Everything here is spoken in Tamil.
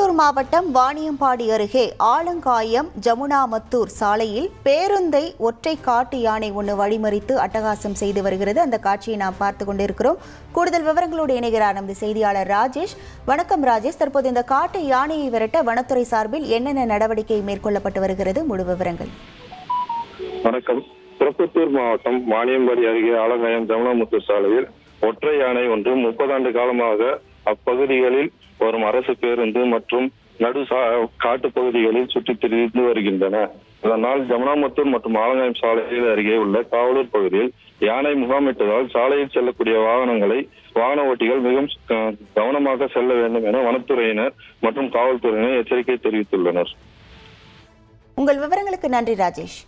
திருப்பத்தூர் மாவட்டம் வாணியம்பாடி அருகே ஆலங்காயம் ஜமுனாமத்தூர் சாலையில் பேருந்தை ஒற்றை காட்டு யானை ஒன்று வழிமறித்து அட்டகாசம் செய்து வருகிறது. அந்த காட்சியை நாம் பார்த்து கொண்டிருக்கிறோம். கூடுதல் விவரங்களோடு இணைகிறார் நமது செய்தியாளர் ராஜேஷ். வணக்கம் ராஜேஷ். தற்போது இந்த காட்டு யானையை விரட்ட வனத்துறை சார்பில் என்னென்ன நடவடிக்கை மேற்கொள்ளப்பட்டு வருகிறது? முழு விவரங்கள். வணக்கம். திருப்பத்தூர் மாவட்டம் வாணியம்பாடி அருகே ஆலங்காயம் ஜமுனாமத்தூர் சாலையில் ஒற்றை யானை ஒன்று 30 ஆண்டு காலமாக அப்பகுதிகளில் வரும் அரசு பேருந்து மற்றும் காட்டு பகுதிகளில் சுற்றித் திரிந்து வருகின்றன. இதனால் ஜமுனாமத்தூர் மற்றும் ஆலங்காயம் சாலையில் அருகே உள்ள காவலூர் பகுதியில் யானை முகாமிட்டதால் சாலையில் செல்லக்கூடிய வாகன ஓட்டிகள் மிகவும் கவனமாக செல்ல வேண்டும் என வனத்துறையினர் மற்றும் காவல்துறையினர் எச்சரிக்கை தெரிவித்துள்ளனர். உங்கள் விவரங்களுக்கு நன்றி ராஜேஷ்.